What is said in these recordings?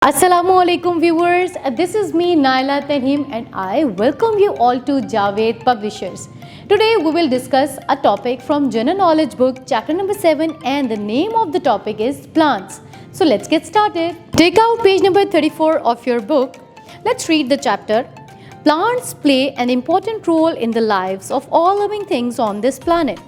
Assalamualaikum viewers, this is me Naila Tanhim and I welcome you all to Javed Publishers. Today we will discuss a topic from General Knowledge book chapter number 7 and the name of the topic is plants. So let's get started. Take out page number 34 of your book. Let's read the chapter. Plants play an important role in the lives of all living things on this planet.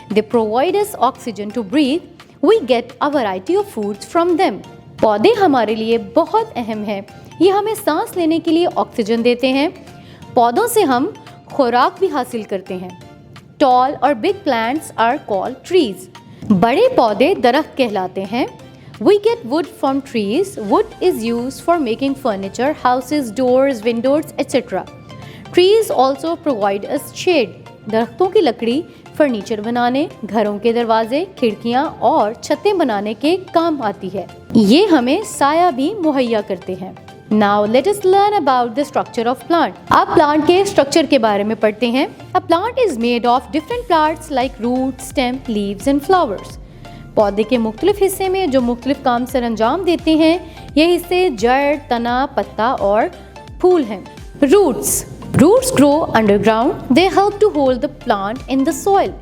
They provide us oxygen to breathe. We get a variety of foods from them. पौधे हमारे लिए बहुत अहम है। ये हमें सांस लेने के लिए ऑक्सीजन देते हैं। पौधों से हम खुराक भी हासिल करते हैं। टॉल और big plants are called trees. बड़े पौधे दरख्त कहलाते हैं। We get wood from trees. Wood is used for making furniture, houses, doors, windows etcetera. Trees also provide us shade. दरख्तों की लकड़ी फर्नीचर बनाने, घरों के दरवाजे, खिड़कियां और छतें बनाने के काम आती है। ये हमें साया भी मुहैया करते हैं। Now let us learn about the structure of plant. अब प्लांट के स्ट्रक्चर के बारे में पढ़ते हैं। A plant is made of different parts like root, stem, leaves and flowers. पौधे के मुख्तलिफ हिस्से में जो मुख्तलिफ काम सर अंजाम देते हैं, ये हिस्से जड़, तना, पत्ता और फूल हैं। Roots grow underground. They help to hold the plant in the soil.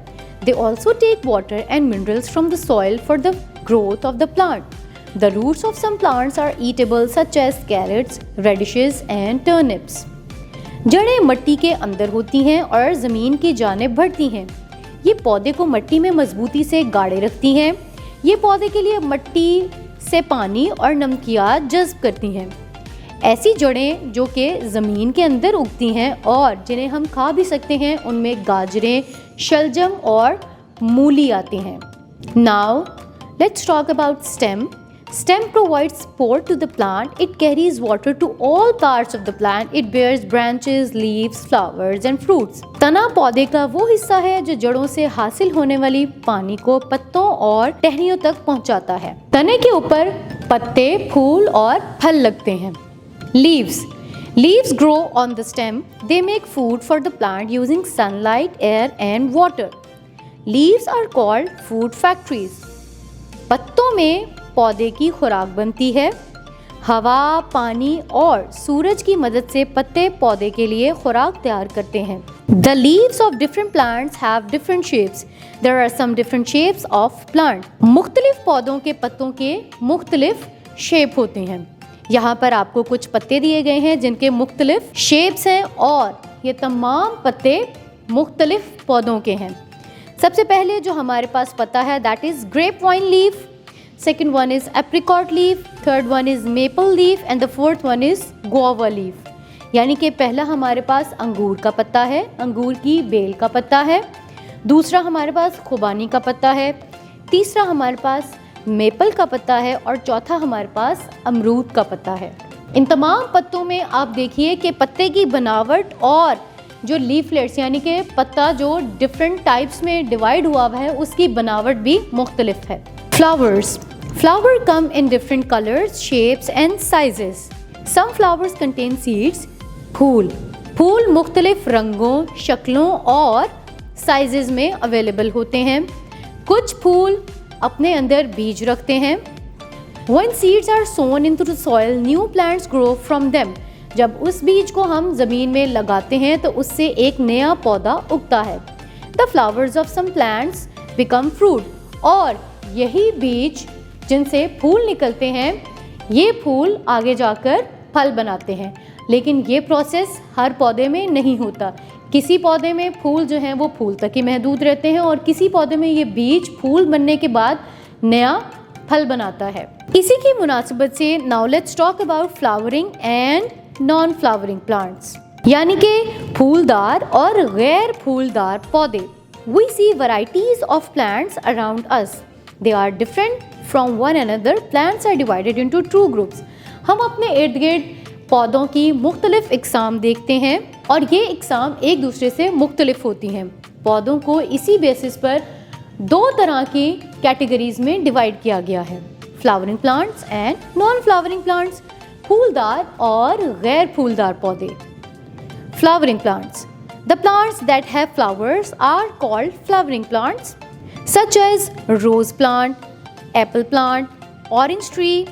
They also take water and minerals from the soil for the growth of the plant. The roots of some plants are eatable such as carrots, radishes and turnips. जड़ें मिट्टी के अंदर होती हैं और ज़मीन की जानिब बढ़ती हैं। ये पौधे को मिट्टी में मजबूती से गाड़े रखती हैं। ये पौधे के लिए मिट्टी से पानी और नमकियात जज़्ब करती हैं। ऐसी जड़ें जो कि ज़मीन के अंदर उगती हैं और जिन्हें हम खा भी सकते हैं, उनमें गाजरें, शलजम और मूली आते हैं। Now let's talk about stem. Stem provides support to the plant. It carries water to all parts of the plant. It bears branches, leaves, flowers and fruits. तना पौधे का वो हिस्सा है जो जड़ों से हासिल होने वाली पानी को पत्तों और टहनियों तक पहुंचाता है। तने के ऊपर पत्ते, फूल और फल लगते हैं। Leaves grow on the stem. They make food for the plant using sunlight, air and water. Leaves are called food factories. पत्तों में पौधे की खुराक बनती है। हवा, पानी और सूरज की मदद से पत्ते पौधे के लिए खुराक तैयार करते हैं। The leaves of different plants have different shapes. There are some different shapes of plant. मुख्तलिफ पौधों के पत्तों के मुख्तलिफ शेप होते हैं। यहाँ पर आपको कुछ पत्ते दिए गए हैं जिनके मुख्तलिफ शेप्स हैं और ये तमाम पत्ते मुख्तलिफ पौधों के हैं। सबसे पहले जो हमारे पास पत्ता है that is grape vine leaf, second one is apricot leaf, third one is maple leaf and the fourth one is guava leaf. यानी कि पहला हमारे पास अंगूर का पत्ता है, अंगूर की बेल का पत्ता है। दूसरा हमारे पास खुबानी का पत्ता है। तीसरा हमारे पास मेपल का पत्ता है और चौथा हमारे पास अमरूद का पत्ता है। इन तमाम पत्तों में आप देखिए कि पत्ते की बनावट और जो लीफलेट्स यानी कि पत्ता जो डिफरेंट टाइप्स में डिवाइड हुआ है उसकी बनावट भी मुख्तलिफ है। Flower come in different colours, shapes and sizes. Some flowers contain seeds. फूल मुख्तलिफ रंगों, शक्लों और साइजेस में अवेलेबल होते हैं। कुछ फूल अपने अंदर बीज रखते हैं। When seeds are sown into the soil, new plants grow from them. जब उस बीज को हम ज़मीन में लगाते हैं तो उससे एक नया पौधा उगता है। The flowers of some plants become fruit. और यही बीज जिनसे फूल निकलते हैं, ये फूल आगे जाकर फल बनाते हैं। लेकिन ये प्रोसेस हर पौधे में नहीं होता। किसी पौधे में फूल जो हैं वो फूल तक ही महदूद रहते हैं और किसी पौधे में ये बीज फूल बनने के बाद नया फल बनाता है। इसी की मुनासिबत से now let's talk about flowering and non flowering plants, यानी कि फूलदार और गैर फूलदार पौधे। We see varieties of plants around us. They are different from one another. Plants are divided into two groups. हम अपने इर्द गिर्द पौधों की मुख्तलिफ इकसाम देखते हैं और ये इकसाम एक दूसरे से मुख्तलिफ होती हैं। पौधों को इसी बेसिस पर दो तरह की कैटेगरीज में डिवाइड किया गया है, flowering plants and non flowering plants. फूलदार और गैर फूलदार पौधे। Flowering plants. The plants that have flowers are called flowering plants such as rose plant, apple plant, orange tree,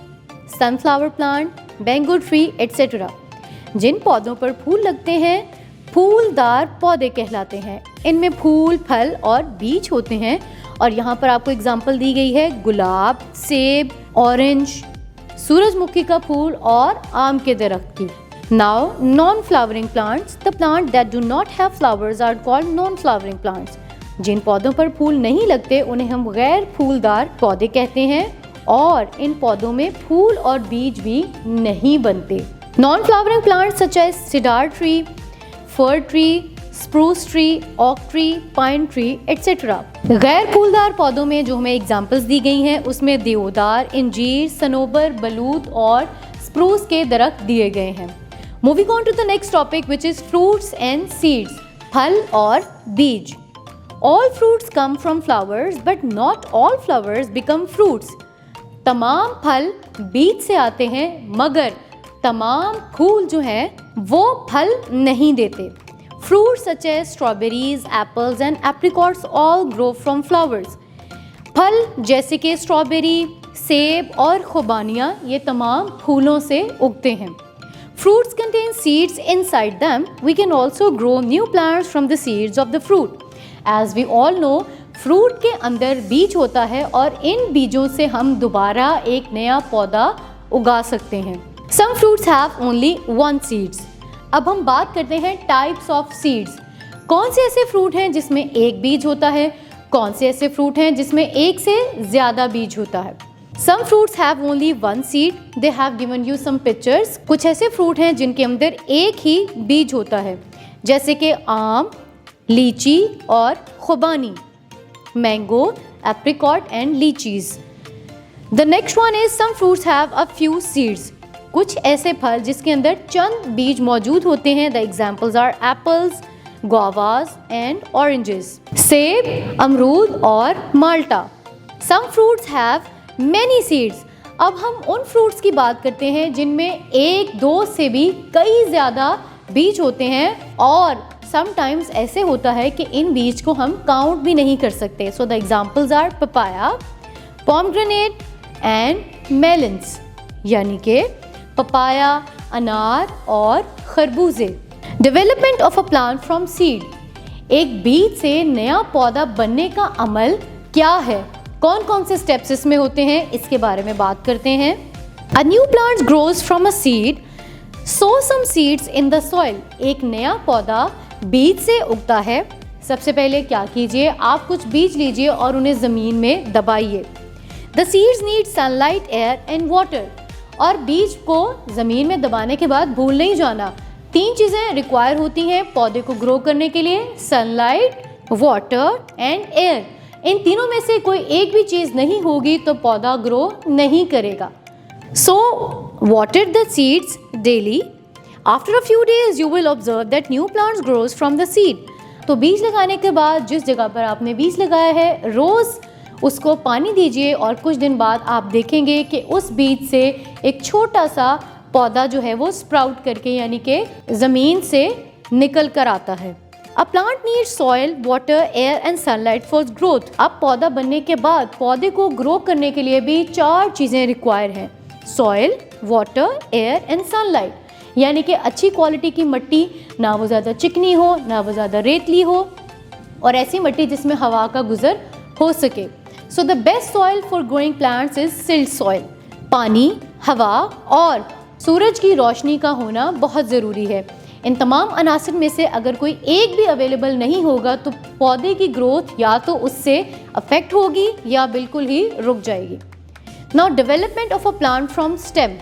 sunflower plant, mango tree etcetera. जिन पौधों पर फूल लगते हैं फूलदार पौधे कहलाते हैं। इनमें फूल, फल और बीज होते हैं। और यहाँ पर आपको एग्जाम्पल दी गई है गुलाब, सेब, ऑरेंज, सूरजमुखी का फूल और आम के दरख्त की। Now, non-flowering plants, the plants that do not have flowers are called non-flowering plants. जिन पौधों पर फूल नहीं लगते उन्हें हम गैर फूलदार पौधे कहते हैं और इन पौधों में फूल और बीज भी नहीं बनते। Non-flowering plants such as cedar tree, fir tree, spruce tree, oak tree, pine tree, etc. गैर फूलदार पौधों में जो हमें एग्जाम्पल्स दी गई हैं उसमें देवदार, इंजीर, सनोबर, बलूत और स्प्रूस के दरख्त दिए गए हैं। Moving on to the next topic which is fruits and seeds, फल और बीज। All fruits come from flowers but not all flowers become fruits. तमाम फल बीज से आते हैं मगर तमाम फूल जो हैं वो फल नहीं देते। Fruits such as strawberries, apples and apricots all grow from flowers. फल जैसे कि स्ट्रॉबेरी, सेब और खुबानियाँ ये तमाम फूलों से उगते हैं। Fruits contain seeds inside them. We can also grow new plants from the seeds of the fruit. As we all know, fruit के अंदर बीज होता है और इन बीजों से हम दोबारा एक नया पौधा उगा सकते हैं। Some fruits have only one seeds. अब हम बात करते हैं types of seeds. कौन से ऐसे फ्रूट हैं जिसमें एक बीज होता है, कौन से ऐसे फ्रूट हैं जिसमें एक से ज़्यादा बीज होता है। Some fruits have only one seed. They have given you some pictures. कुछ ऐसे फ्रूट हैं जिनके अंदर एक ही बीज होता है जैसे कि आम, लीची और खुबानी, mango, apricot and लीचीज। The next one is some fruits have a few seeds. कुछ ऐसे फल जिसके अंदर चंद बीज मौजूद होते हैं। The examples are apples, guavas and oranges. सेब, अमरूद और माल्टा। Some fruits have many seeds. अब हम उन फ्रूट्स की बात करते हैं जिनमें एक, दो से भी कई ज़्यादा बीज होते हैं और समटाइम्स ऐसे होता है कि इन बीज को हम काउंट भी नहीं कर सकते। So the examples are papaya, pomegranate and melons, यानी कि पपाया, अनार और खरबूजे। Development of a plant from seed, एक बीज से नया पौधा बनने का अमल क्या है, कौन कौन से स्टेप्स इसमें होते हैं, इसके बारे में बात करते हैं। A new plant grows from a seed. Sow some seeds in the soil. एक नया पौधा बीज से उगता है। सबसे पहले क्या कीजिए, आप कुछ बीज लीजिए और उन्हें ज़मीन में दबाइए। The seeds need sunlight, air and water. और बीज को ज़मीन में दबाने के बाद भूल नहीं जाना, 3 चीज़ें रिक्वायर होती हैं पौधे को ग्रो करने के लिए, सनलाइट, वाटर एंड एयर। इन तीनों में से कोई एक भी चीज़ नहीं होगी तो पौधा ग्रो नहीं करेगा। सो water the seeds daily. After a few days you will observe that new plants grows from the seed. तो बीज लगाने के बाद जिस जगह पर आपने बीज लगाया है रोज़ उसको पानी दीजिए और कुछ दिन बाद आप देखेंगे कि उस बीज से एक छोटा सा पौधा जो है वो स्प्राउट करके यानी कि ज़मीन से निकल कर आता है। A plant needs soil, water, air and sunlight for growth. अब पौधा बनने के बाद पौधे को ग्रो करने के लिए भी 4 चीज़ें रिक्वायर हैं, soil, water, air and sunlight. यानी कि अच्छी क्वालिटी की मिट्टी, ना वो ज़्यादा चिकनी हो ना वो ज़्यादा रेतली हो और ऐसी मिट्टी जिसमें हवा का गुजर हो सके। So the best soil for growing plants is silt soil. पानी, हवा और सूरज की रोशनी का होना बहुत ज़रूरी है। इन तमाम अनासर में से अगर कोई एक भी अवेलेबल नहीं होगा तो पौधे की ग्रोथ या तो उससे अफेक्ट होगी या बिल्कुल ही रुक जाएगी। Now development of a plant from stem.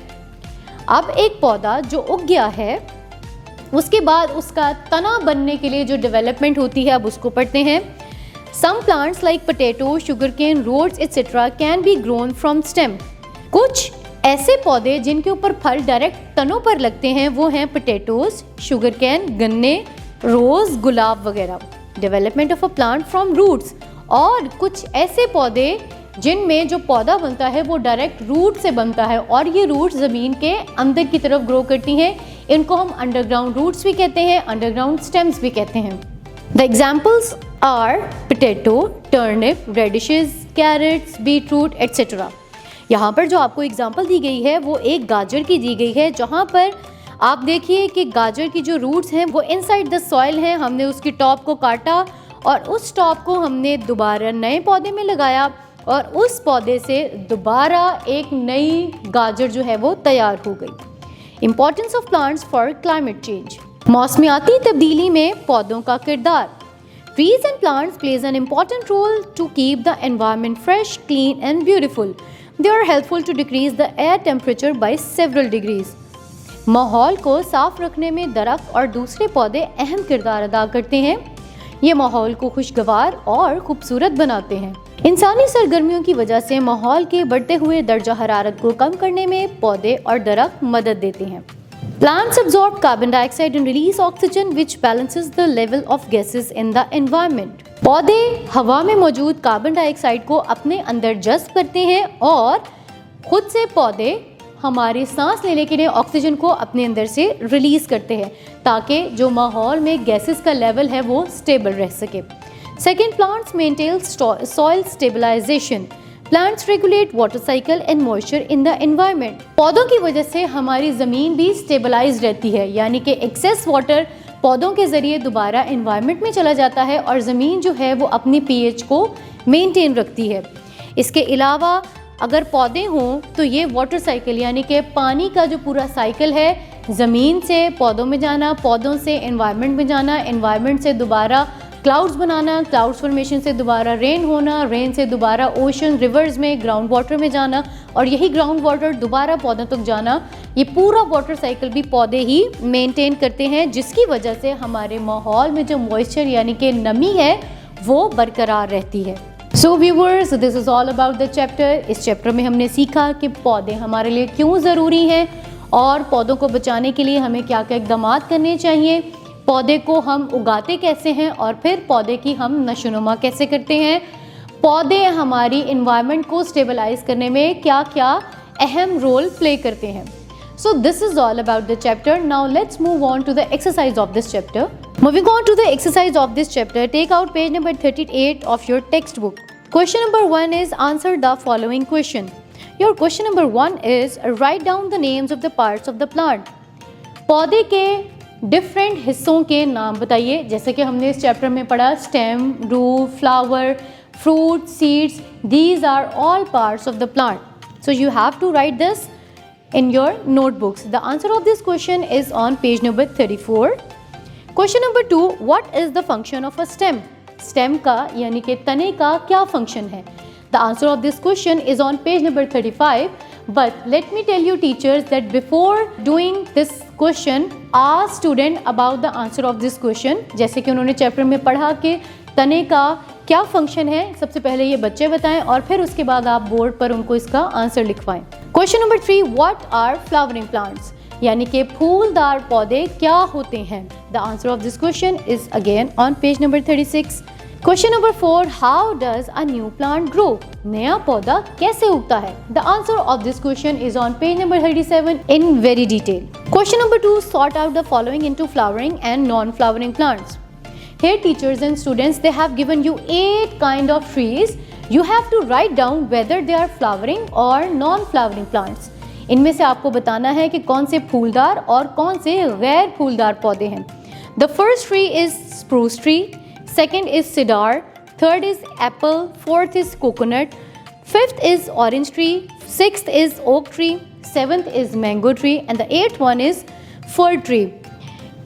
अब एक पौधा जो उग गया है उसके बाद उसका तना बनने के लिए जो डेवलपमेंट होती है अब उसको पढ़ते हैं। Some plants like potato, sugarcane, rods etcetera can be grown from stem. कुछ ऐसे पौधे जिनके ऊपर फल डायरेक्ट तनों पर लगते हैं वो हैं पोटैटोज, शुगरकेन, गन्ने, रोज़, गुलाब वगैरह। Development of a plant from roots, और कुछ ऐसे पौधे जिनमें जो पौधा बनता है वो डायरेक्ट रूट से बनता है और ये रूट ज़मीन के अंदर की तरफ ग्रो करती हैं। इनको हम अंडरग्राउंड रूट्स भी कहते हैं, अंडरग्राउंड स्टेम्स भी कहते हैं। The examples are potato, turnip, radishes, carrots, beetroot etcetera. यहाँ पर जो आपको एग्जाम्पल दी गई है वो एक गाजर की दी गई है, जहाँ पर आप देखिए कि गाजर की जो रूट्स हैं वो इनसाइड द सॉइल हैं। हमने उसकी टॉप को काटा और उस टॉप को हमने दोबारा नए पौधे में लगाया और उस पौधे से दोबारा एक नई गाजर जो है वो तैयार हो गई। Importance of plants for climate change. मौसमियाती तब्दीली में पौधों का किरदार। Trees and plants plays an important role to keep the environment fresh, clean and beautiful. They are helpful to decrease the air temperature by several degrees. माहौल को साफ रखने में दरख्त और दूसरे पौधे अहम किरदार अदा करते हैं। ये माहौल को खुशगवार और खूबसूरत बनाते हैं। इंसानी सरगर्मियों की वजह से माहौल के बढ़ते हुए दर्जा हरारत को कम करने में पौधे और दरख्त मदद देते हैं। Plants absorb carbon dioxide and release oxygen, which balances the level of gases in the environment. पौधे हवा में मौजूद कार्बन डाइऑक्साइड को अपने अंदर जज़्ब करते हैं और खुद से पौधे हमारे सांस लेने के लिए ऑक्सीजन को अपने अंदर से रिलीज करते हैं ताकि जो माहौल में गैसेस का लेवल है वो स्टेबल रह सके। Second, plants maintain soil stabilisation. Plants regulate water cycle and moisture in the environment. पौधों की वजह से हमारी ज़मीन भी स्टेबलाइज रहती है, यानी कि एक्सेस वाटर पौधों के ज़रिए दोबारा एनवायरनमेंट में चला जाता है और ज़मीन जो है वो अपनी पीएच को मेंटेन रखती है। इसके अलावा अगर पौधे हों तो ये वाटर साइकिल यानी कि पानी का जो पूरा साइकिल है, ज़मीन से पौधों में जाना, पौधों से एनवायरनमेंट में जाना, एनवायरनमेंट से दोबारा क्लाउड्स बनाना, क्लाउड्स फॉर्मेशन से दोबारा रेन होना, रेन से दोबारा ओशन रिवर्स में ग्राउंड वाटर में जाना और यही ग्राउंड वाटर दोबारा पौधों तक जाना, ये पूरा वाटर साइकिल भी पौधे ही मेंटेन करते हैं, जिसकी वजह से हमारे माहौल में जो मॉइस्चर यानी कि नमी है वो बरकरार रहती है। So viewers, this is all about the chapter. इस चैप्टर में हमने सीखा कि पौधे हमारे लिए क्यों ज़रूरी हैं और पौधों को बचाने के लिए हमें क्या क्या इक़दाम करने चाहिए, पौधे को हम उगाते कैसे हैं और फिर पौधे की हम नशोनुमा कैसे करते हैं, पौधे हमारी इन्वायरमेंट को स्टेबलाइज करने में क्या क्या अहम रोल प्ले करते हैं। So this is all about the chapter. Now let's move on to the exercise of this chapter. Moving on to the exercise of this chapter, take out page number 38 of your textbook. Question number 1 is answer the following question. Your question number 1 is write down the names of the parts of the plant. पौधे के different हिस्सों के नाम बताइए। जैसे कि हमने इस चैप्टर में पढ़ा stem, root, flower, fruit, seeds, these are all parts of the plant. So you have to write this in your notebooks. The answer of this question is on page number 34. Question number 2, what is the function of a stem? Stem का यानी कि तने का क्या function है? The answer of this question is on page number 35. But let me tell you teachers that before doing this question, ask student about the answer of this question. जैसे कि उन्होंने चैप्टर में पढ़ा कि तने का क्या फंक्शन है, सबसे पहले ये बच्चे बताएं और फिर उसके बाद आप बोर्ड पर उनको इसका आंसर लिखवाएं। Question number 3, what are flowering plants? यानी कि फूलदार पौधे क्या होते हैं? The answer of this question is again on page number 36. Question number 4, how does a new plant grow? नया पौधा कैसे उगता है? The answer of this question is on page number 37 in very detail. Question number 2, sort out the following into flowering and non flowering plants. Here teachers and students, they have given you 8 kind of trees. You have to write down whether they are flowering or non-flowering plants. इनमें से आपको बताना है कि कौन से फूलदार और कौन से गैर फूलदार पौधे हैं. The first tree is spruce tree, second is cedar, third is apple, fourth is coconut, fifth is orange tree, sixth is oak tree, seventh is mango tree and the eighth one is fir tree.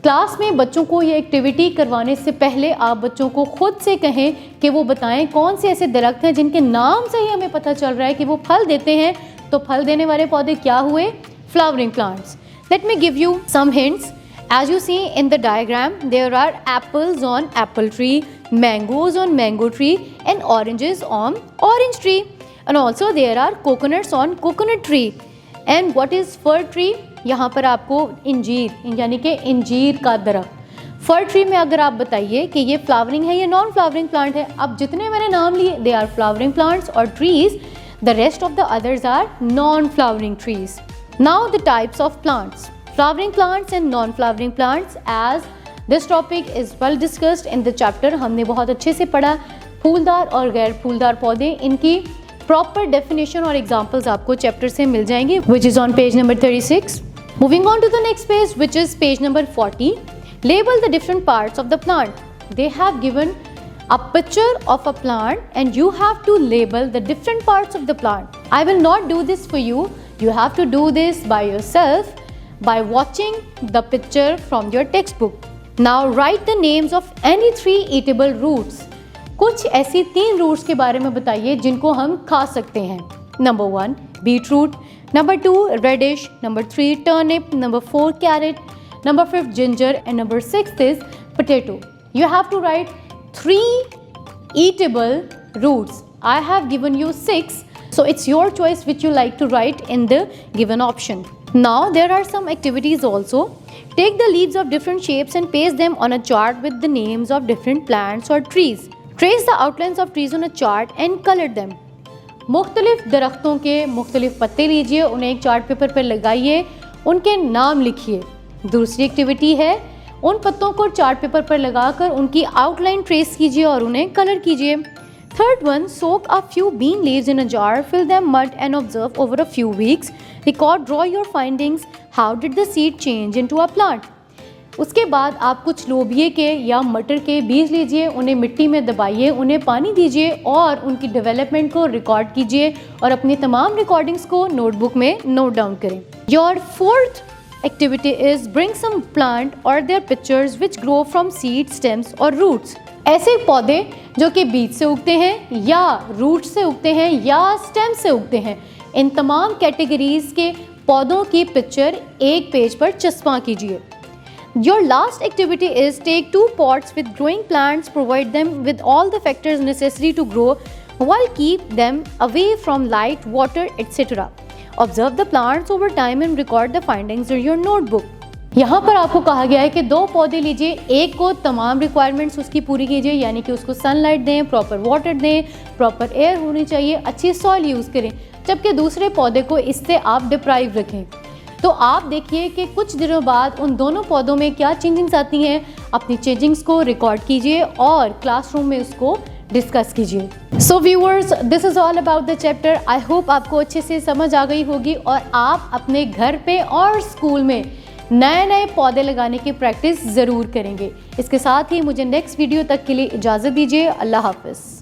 Class में बच्चों को ये activity करवाने से पहले आप बच्चों को खुद से कहें कि वो बताएं कौन से ऐसे दरख्त हैं जिनके नाम से ही हमें पता चल रहा है कि वो फल देते हैं. तो फल देने वाले पौधे क्या हुए? Flowering plants. Let me give you some hints. As you see in the diagram, there are apples on apple tree, mangoes on mango tree and oranges on orange tree and also there are coconuts on coconut tree. And what is fir tree? यहाँ पर आपको इंजीर यानी कि इंजीर का दरख्त. फर tree में अगर आप बताइए कि ये फ्लावरिंग है या नॉन फ्लावरिंग प्लांट है. अब जितने मैंने नाम लिए दे आर फ्लावरिंग प्लांट्स और trees. The rest of the others are non flowering trees. Now the types of plants, flowering plants and non flowering plants. As this topic is well discussed in the chapter, हमने बहुत अच्छे से पढ़ा फूलदार और गैर फूलदार पौधे, इनकी प्रॉपर डेफिनेशन और एग्जाम्पल्स आपको चैप्टर से मिल जाएंगे, which is on page number 36. Moving on to the next page, which is page number 40. Label the different parts of the plant. They have given a picture of a plant and you have to label the different parts of the plant. I will not do this for you. You have to do this by yourself by watching the picture from your textbook. Now write the names of any 3 eatable roots. कुछ ऐसी 3 roots के बारे में बताइए जिनको हम खा सकते हैं. Number 1 beetroot, number 2 radish, number 3 turnip, number 4 carrot, number 5 ginger and number 6 is potato. You have to write 3 eatable roots. I have given you 6, so it's your choice which you like to write in the given option. Now there are some activities also. Take the leaves of different shapes and paste them on a chart with the names of different plants or trees. Trace the outlines of trees on a chart and color them. मुख्तलिफ दरख्तों के मुख्तलिफ पत्ते लीजिए, उन्हें एक chart paper पर लगाइए, उनके नाम लिखिए. दूसरी एक्टिविटी है उन पत्तों को चार्ट पेपर पर लगाकर उनकी आउटलाइन ट्रेस कीजिए और उन्हें कलर कीजिए. Third one, soak a few bean leaves in a jar, fill them mud and observe over a few weeks. Record, draw your findings. How did the seed change into a plant? उसके बाद आप कुछ लोबिये के या मटर के बीज लीजिए, उन्हें मिट्टी में दबाइए, उन्हें पानी दीजिए और उनकी डेवलपमेंट को रिकॉर्ड कीजिए और अपनी तमाम रिकॉर्डिंग्स को नोटबुक में नोट डाउन करें. Your fourth activity is bring some plant और their pictures which grow from seed, stems और रूट्स. ऐसे पौधे जो कि बीज से उगते हैं या रूट से उगते हैं या स्टेम से उगते हैं, इन तमाम कैटेगरीज के पौधों की पिक्चर एक पेज पर चस्पा कीजिए. Your last activity is take 2 pots with growing plants, provide them with all the factors necessary to grow while keep them away from light, water, etc. Observe the plants over time and record the findings in your notebook. यहाँ पर आपको कहा गया है कि 2 पौधे लीजिए, एक को तमाम रिक्वायरमेंट्स उसकी पूरी कीजिए, यानी कि उसको सनलाइट दें, प्रॉपर वाटर दें, प्रॉपर एयर होनी चाहिए, अच्छी सॉइल यूज़ करें, जबकि दूसरे पौधे को इससे आप डिप्राइव रखें. तो आप देखिए कि कुछ दिनों बाद उन दोनों पौधों में क्या चेंजिंग्स आती हैं. अपनी चेंजिंग्स को रिकॉर्ड कीजिए और क्लासरूम में उसको डिस्कस कीजिए. So viewers, this is all about the chapter. I hope आपको अच्छे से समझ आ गई होगी और आप अपने घर पे और स्कूल में नए नए पौधे लगाने की प्रैक्टिस ज़रूर करेंगे. इसके साथ ही मुझे नेक्स्ट वीडियो तक के लिए इजाज़त दीजिए. अल्लाह हाफ़िज़.